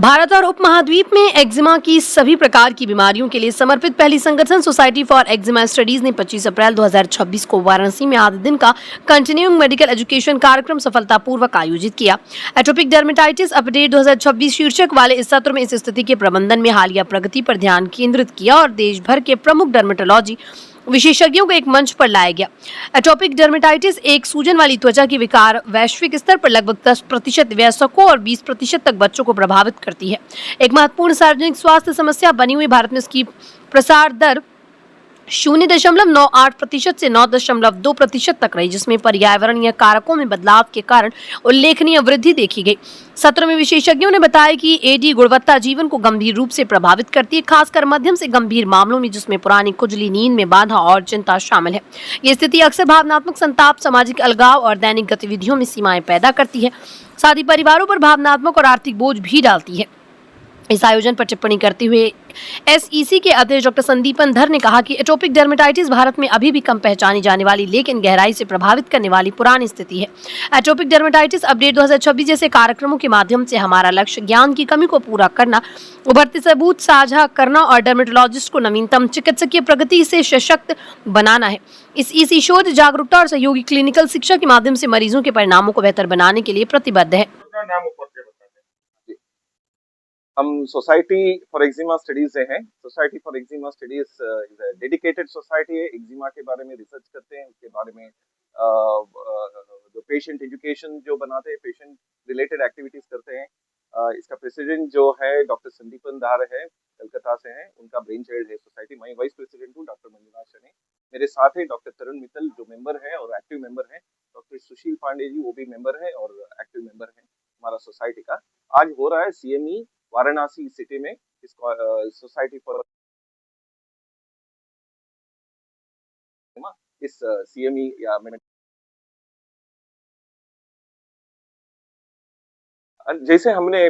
भारत और उपमहाद्वीप में एक्जिमा की सभी प्रकार की बीमारियों के लिए समर्पित पहली संगठन सोसाइटी फॉर एक्जिमा स्टडीज ने 25 अप्रैल 2026 को वाराणसी में आधे दिन का कंटिन्यूइंग मेडिकल एजुकेशन कार्यक्रम सफलतापूर्वक आयोजित किया। एटोपिक डर्मेटाइटिस अपडेट 2026 शीर्षक वाले इस सत्र में इस स्थिति के प्रबंधन में हालिया प्रगति पर ध्यान केंद्रित किया और देश भर के प्रमुख डर्मेटोलॉजी विशेषज्ञों को एक मंच पर लाया गया। एटोपिक डर्मेटाइटिस एक सूजन वाली त्वचा की विकार वैश्विक स्तर पर लगभग 10% वयस्कों और 20% तक बच्चों को प्रभावित करती है। एक महत्वपूर्ण सार्वजनिक स्वास्थ्य समस्या बनी हुई भारत में इसकी प्रसार दर 0.98% से 9.2% तक रही, जिसमें पर्यावरणीय कारकों में बदलाव के कारण उल्लेखनीय वृद्धि देखी गई। सत्र में विशेषज्ञों ने बताया कि एडी गुणवत्ता जीवन को गंभीर रूप से प्रभावित करती है, खासकर मध्यम से गंभीर मामलों में जिसमें पुरानी खुजली, नींद में बाधा और चिंता शामिल है। ये स्थिति अक्सर भावनात्मक संताप, सामाजिक अलगाव और दैनिक गतिविधियों में सीमाएं पैदा करती है, साथ ही परिवारों पर भावनात्मक और आर्थिक बोझ भी डालती है। इस आयोजन पर टिप्पणी करते हुए एसईसी के अध्यक्ष डॉक्टर संदीपन धर ने कहा कि एटोपिक डर्मेटाइटिस भारत में अभी भी कम पहचानी जाने वाली लेकिन गहराई से प्रभावित करने वाली पुरानी स्थिति है। एटोपिक डर्मेटाइटिस अपडेट 2026 जैसे कार्यक्रमों के माध्यम से हमारा लक्ष्य ज्ञान की कमी को पूरा करना, उभरते सबूत साझा करना और डर्मेटोलॉजिस्ट को नवीनतम चिकित्सकीय प्रगति से सशक्त बनाना है। इस ईसी शोध, जागरूकता और सहयोगी क्लिनिकल शिक्षा के माध्यम से मरीजों के परिणामों को बेहतर बनाने के लिए प्रतिबद्ध है। हम सोसाइटी फॉर एक्जिमा स्टडीज से हैं। Society for eczema studies is a dedicated society है। एक्जिमा के बारे में रिसर्च करते हैं, उसके बारे में जो पेशेंट एजुकेशन जो बनाते हैं, पेशेंट रिलेटेड एक्टिविटीज करते हैं। इसका प्रेसिडेंट जो है डॉक्टर संदीपन धार है, कलकत्ता से हैं, उनका ब्रेन चाइल्ड है सोसाइटी। मैं वाइस प्रेसिडेंट हूँ, डॉक्टर मंजुनाथ शने। मेरे साथ है डॉक्टर तरुण मित्तल जो मेंबर है और एक्टिव मेंबर है। डॉक्टर सुशील पांडे जी वो भी मेंबर है और एक्टिव मेंबर है हमारा सोसाइटी का। आज हो रहा है सीएमई वाराणसी सिटी में इस सोसाइटी फॉर इस सीएमई या जैसे हमने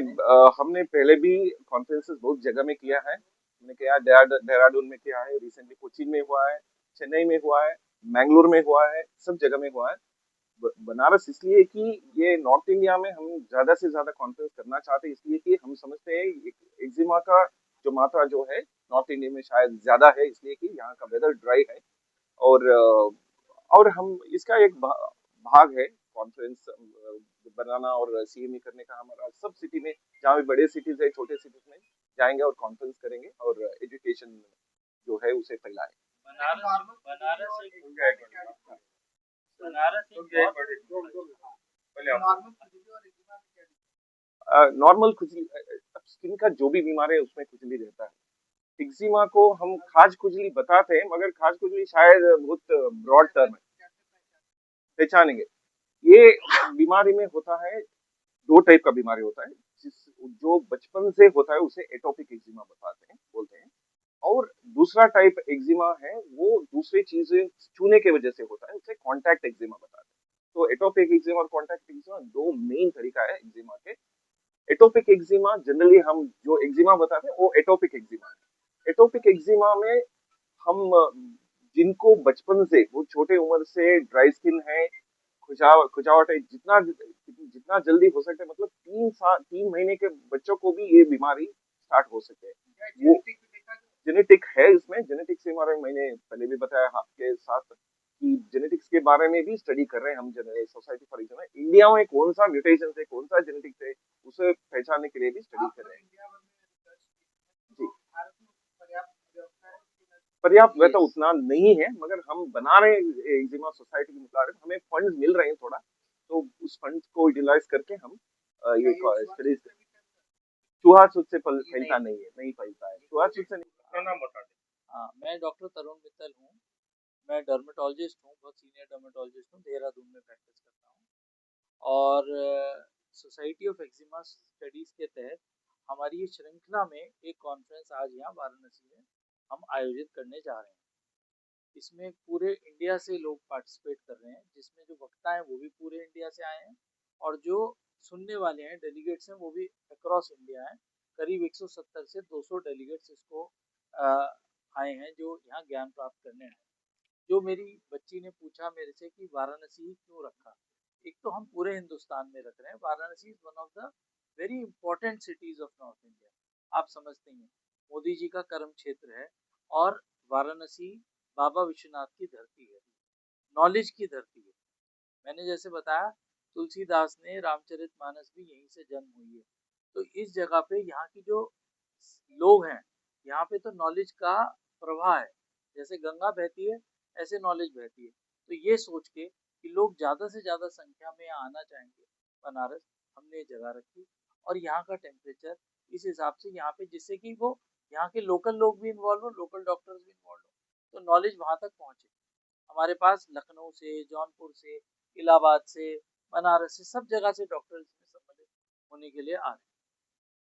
पहले भी कॉन्फ्रेंसेस बहुत जगह में किया है। हमने किया देहरादून में किया है, रिसेंटली कोचीन में हुआ है, चेन्नई में हुआ है, मैंगलोर में हुआ है, सब जगह में हुआ है। बनारस इसलिए कि ये नॉर्थ इंडिया में हम ज्यादा से ज्यादा कॉन्फ्रेंस करना चाहते हैं, इसलिए कि हम समझते हैं एक्जिमा का जो मात्रा जो है नॉर्थ इंडिया में शायद ज्यादा है, इसलिए कि यहाँ का वेदर ड्राई है। और हम इसका एक भाग है कॉन्फ्रेंस बनाना और सीएमई करने का। हमारा सब सिटी में, जहाँ भी बड़े सिटीज है, छोटे सिटीज में जाएंगे और कॉन्फ्रेंस करेंगे और एजुकेशन जो है उसे फैलाएं। नॉर्मल खुजली, स्किन का जो भी बीमारी है उसमें खुजली रहता है। एक्जिमा को हम खाज खुजली बताते हैं, मगर खाज खुजली शायद बहुत ब्रॉड टर्म है, पहचानेंगे। ये बीमारी में होता है, दो टाइप का बीमारी होता है। जो बचपन से होता है उसे एटोपिक एक्जिमा बताते हैं, बोलते हैं। और दूसरा टाइप एक्जिमा है वो दूसरी चीजें छूने की वजह से होता है, उसे कॉन्टैक्ट एक्जिमा बताते हैं। तो एटोपिक एक्जिमा और कॉन्टैक्ट एक्जिमा दो मेन तरीका है एक्जिमा के। एटोपिक एक्जिमा जनरली हम जो एक्जिमा बताते हैं वो एटोपिक एक्जिमा है। एटोपिक एक्जिमा में हम जिनको बचपन से, वो छोटे उम्र से ड्राई स्किन है, खुजावट है, जितना जितना जल्दी हो सकता है, मतलब 3 महीने के बच्चों को भी ये बीमारी स्टार्ट हो सकते हैं। वो जेनेटिक है, इसमें जेनेटिक्स के बारे में मैंने पहले भी बताया आपके साथ कि जेनेटिक्स के बारे में भी स्टडी कर रहे हैं हम सोसाइटी फॉर एक्जिमा। इंडिया में कौन सा म्यूटेशन है, कौन सा जेनेटिक्स है, उसे पहचानने के लिए भी स्टडी कर रहे हैं। जी, पर्याप्त वह तो उतना नहीं है, मगर हम बना रहे हैं एक्जिमा सोसाइटी के मुताबिक। हमें फंड्स मिल रहे हैं थोड़ा, तो उस फंड्स को यूटिलाइज करके हम ये स्टडीज। छुआछूत से फैलता नहीं है, नहीं फैलता है, छुआछूत से नहीं। नाम बता दें। हाँ, मैं डॉक्टर तरुण मित्तल हूँ। मैं डर्मेटोलॉजिस्ट हूँ, बहुत सीनियर डर्मेटोलॉजिस्ट हूँ, देहरादून में प्रैक्टिस करता हूँ। और सोसाइटी ऑफ एक्जिमा स्टडीज़ के तहत हमारी ये श्रृंखला में एक कॉन्फ्रेंस आज यहाँ वाराणसी में हम आयोजित करने जा रहे हैं। इसमें पूरे इंडिया से लोग पार्टिसिपेट कर रहे हैं, जिसमें जो वक्ता हैं वो भी पूरे इंडिया से आए हैं और जो सुनने वाले हैं, डेलीगेट्स हैं, वो भी अक्रॉस इंडिया हैं। करीब 170 से 200 डेलीगेट्स इसको आए हैं जो यहाँ ज्ञान प्राप्त करने आए। जो मेरी बच्ची ने पूछा मेरे से कि वाराणसी क्यों रखा, एक तो हम पूरे हिंदुस्तान में रख रहे हैं। Varanasi is one of the very important cities of north India. आप समझते हैं मोदी जी का कर्म क्षेत्र है और वाराणसी बाबा विश्वनाथ की धरती है, नॉलेज की धरती है। मैंने जैसे बताया तुलसीदास ने रामचरितमानस भी यहीं से जन्म हुई है। तो इस जगह पे यहाँ की जो लोग हैं, यहाँ पे तो नॉलेज का प्रवाह है, जैसे गंगा बहती है ऐसे नॉलेज बहती है। तो ये सोच के कि लोग ज्यादा से ज्यादा संख्या में यहाँ आना चाहेंगे बनारस, हमने ये जगह रखी। और यहाँ का टेम्परेचर इस हिसाब से यहाँ पे, जिससे कि वो यहाँ के लोकल लोग भी इन्वॉल्व हो, लोकल डॉक्टर्स भी इन्वॉल्व हो, तो नॉलेज वहाँ तक पहुँचे। हमारे पास लखनऊ से, जौनपुर से, इलाहाबाद से, बनारस से, सब जगह से डॉक्टर इसमें सम्मिलित होने के लिए आ रहे हैं।